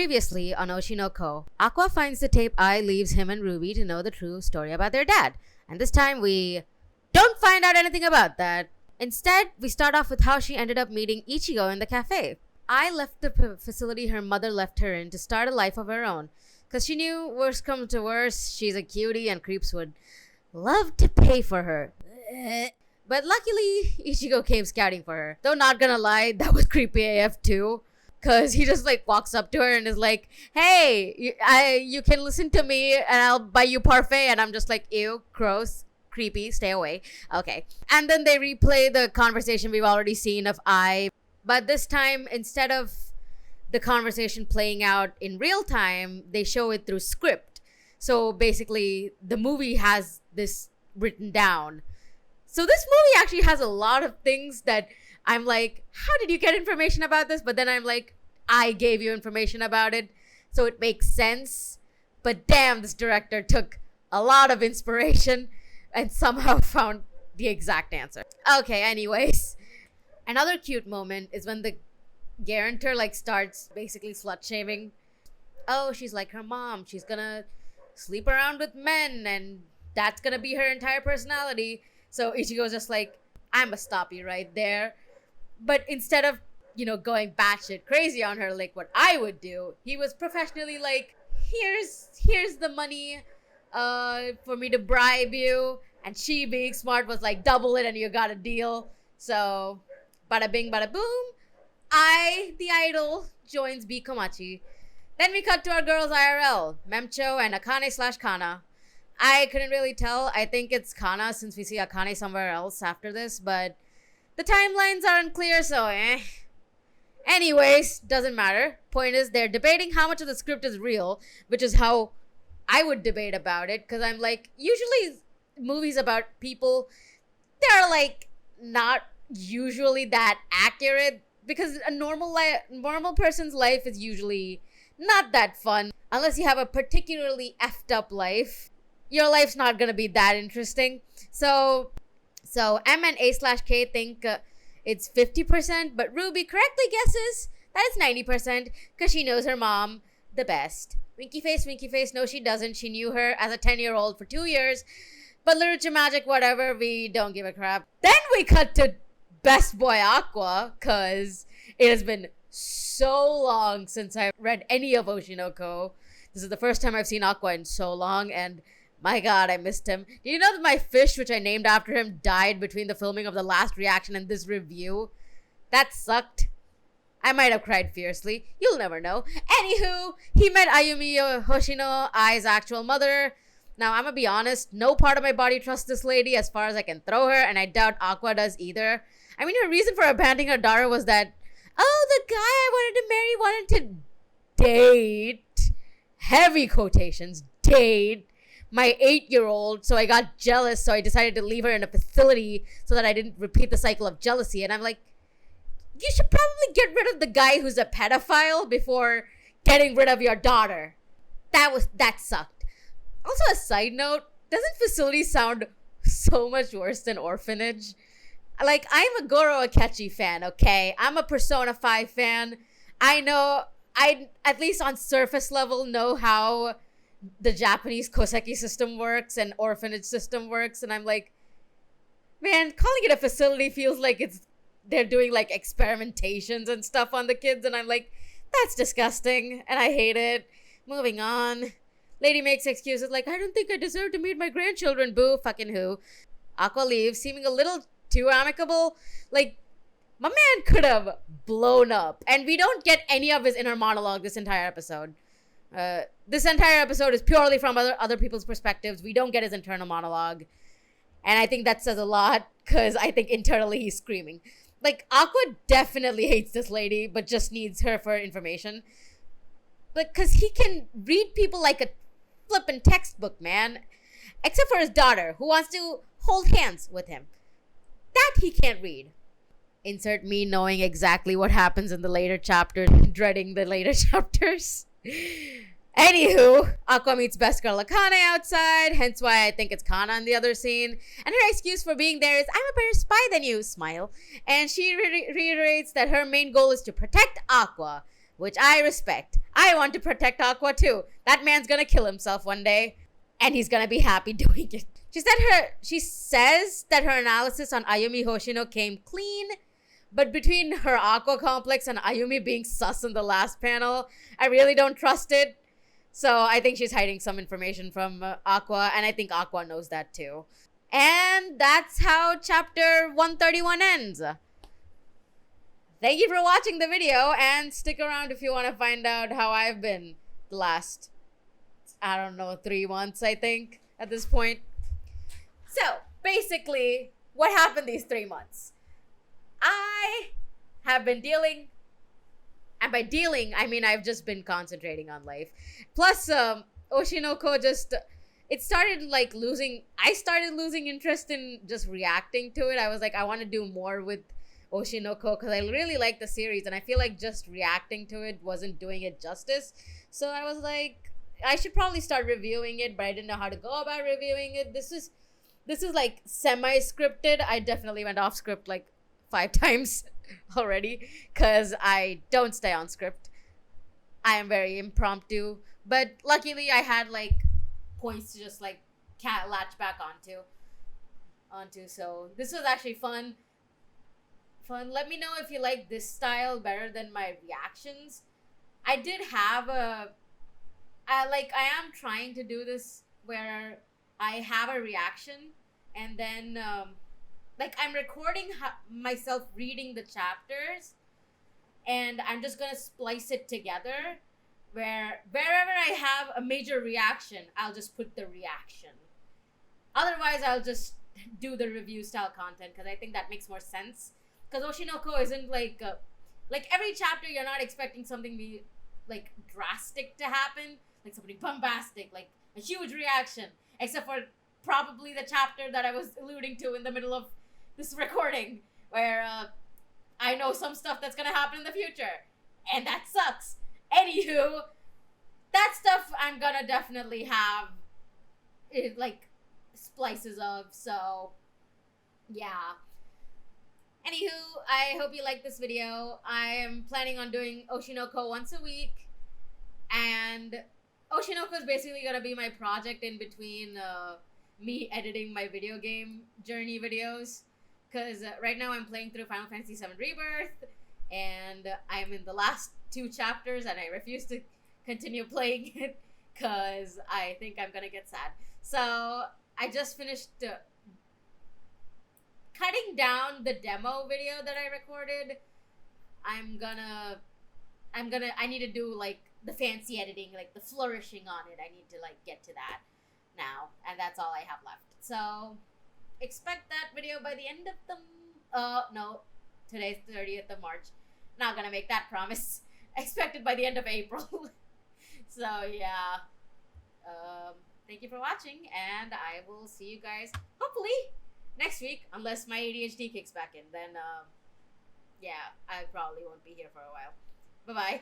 Previously on Oshi, Aqua finds the tape Ai leaves him and Ruby to know the true story about their dad. And this time we don't find out anything about that. Instead, we start off with how she ended up meeting Ichigo in the cafe. Ai left the facility her mother left her in to start a life of her own. Because she knew, worst come to worst, she's a cutie and creeps would love to pay for her. But luckily, Ichigo came scouting for her. Though not gonna lie, that was creepy AF too. Cause he just like walks up to her and is like, "Hey, you can listen to me and I'll buy you parfait." And I'm just like, "Ew, gross, creepy, stay away." Okay. And then they replay the conversation we've already seen of Ai. But this time, instead of the conversation playing out in real time, they show it through script. So basically, the movie has this written down. So this movie actually has a lot of things that I'm like, how did you get information about this? But then I'm like, I gave you information about it, so it makes sense. But damn, this director took a lot of inspiration and somehow found the exact answer. Okay, anyways. Another cute moment is when the guarantor like starts basically slut shaming. Oh, she's like her mom. She's gonna sleep around with men and that's gonna be her entire personality. So Ichigo's just like, I'ma stop you right there. But instead of, going batshit crazy on her like what I would do, he was professionally like, here's the money for me to bribe you. And she, being smart, was like, double it and you got a deal. So, bada bing, bada boom. I, the idol, joins B. Komachi. Then we cut to our girls IRL, Memcho and Akane/Kana. I couldn't really tell. I think it's Kana since we see Akane somewhere else after this, but the timelines aren't clear, so Anyways, doesn't matter. Point is, they're debating how much of the script is real, which is how I would debate about it, because I'm like, usually movies about people, they're like not usually that accurate, because a normal person's life is usually not that fun. Unless you have a particularly effed up life, your life's not gonna be that interesting. So M and A/K think it's 50%, but Ruby correctly guesses that it's 90% because she knows her mom the best. Winky face, no she doesn't. She knew her as a 10-year-old for 2 years. But literature magic, whatever, we don't give a crap. Then we cut to Best Boy Aqua, because it has been so long since I've read any of Hoshino. This is the first time I've seen Aqua in so long, and my god, I missed him. Did you know that my fish, which I named after him, died between the filming of the last reaction and this review? That sucked. I might have cried fiercely. You'll never know. Anywho, he met Ayumi Hoshino, Ai's actual mother. Now, I'm gonna be honest, no part of my body trusts this lady as far as I can throw her, and I doubt Aqua does either. I mean, her reason for abandoning her daughter was that, oh, the guy I wanted to marry wanted to date, heavy quotations, date, my 8-year-old, so I got jealous, so I decided to leave her in a facility so that I didn't repeat the cycle of jealousy. And I'm like, you should probably get rid of the guy who's a pedophile before getting rid of your daughter. That sucked. Also, a side note, doesn't facility sound so much worse than orphanage? Like, I'm a Goro Akechi fan, okay? I'm a Persona 5 fan. I know, I, at least on surface level, know how the Japanese Koseki system works and orphanage system works, and I'm like, man, calling it a facility feels like they're doing like experimentations and stuff on the kids, and I'm like, that's disgusting and I hate it. Moving on. Lady makes excuses like, I don't think I deserve to meet my grandchildren. Boo, fucking who. Aqua leaves, seeming a little too amicable. Like, my man could have blown up, and we don't get any of his inner monologue this entire episode. This entire episode is purely from other people's perspectives. We don't get his internal monologue. And I think that says a lot, because I think internally he's screaming. Like, Aqua definitely hates this lady, but just needs her for information. But because he can read people like a flippin' textbook, man. Except for his daughter, who wants to hold hands with him. That he can't read. Insert me knowing exactly what happens in the later chapters, dreading the later chapters. Anywho, Aqua meets best girl Akane outside, hence why I think it's Kana in the other scene. And her excuse for being there is, I'm a better spy than you, smile. And she reiterates that her main goal is to protect Aqua, which I respect. I want to protect Aqua too. That man's gonna kill himself one day, and he's gonna be happy doing it. She says that her analysis on Ayumi Hoshino came clean, but between her Aqua complex and Ayumi being sus in the last panel, I really don't trust it. So I think she's hiding some information from Aqua, and I think Aqua knows that too. And that's how chapter 131 ends. Thank you for watching the video, and stick around if you want to find out how I've been the last, 3 months, I think, at this point. So, basically, what happened these 3 months? I have been dealing, and by dealing, I mean I've just been concentrating on life. Plus, Oshinoko just, I started losing interest in just reacting to it. I was like, I want to do more with Oshinoko because I really like the series, and I feel like just reacting to it wasn't doing it justice. So I was like, I should probably start reviewing it, but I didn't know how to go about reviewing it. This is like semi-scripted. I definitely went off script like 5 times already because I don't stay on script. I am very impromptu, but luckily I had like points to just like latch back onto. So this was actually fun. Let me know if you like this style better than my reactions. I did have I am trying to do this where I have a reaction and then I'm recording myself reading the chapters, and I'm just gonna splice it together where wherever I have a major reaction, I'll just put the reaction. Otherwise, I'll just do the review style content because I think that makes more sense. Because Oshinoko isn't like every chapter you're not expecting something be like drastic to happen, like something bombastic, like a huge reaction, except for probably the chapter that I was alluding to in the middle of this recording, where I know some stuff that's gonna happen in the future, and that sucks. Anywho, that stuff I'm gonna definitely have it like splices of, so yeah. Anywho, I hope you like this video. I am planning on doing Oshinoko once a week, and Oshinoko is basically gonna be my project in between me editing my video game journey videos, because right now I'm playing through Final Fantasy VII Rebirth, and I'm in the last 2 chapters, and I refuse to continue playing it because I think I'm gonna get sad. So I just finished cutting down the demo video that I recorded. I need to do like the fancy editing, like the flourishing on it. I need to like get to that now, and that's all I have left. So expect that video by the end of the no, today's 30th of March. Not gonna make that promise. Expect it by the end of April. So yeah, thank you for watching, and I will see you guys hopefully next week, unless my ADHD kicks back in. Then yeah, I probably won't be here for a while. Bye bye.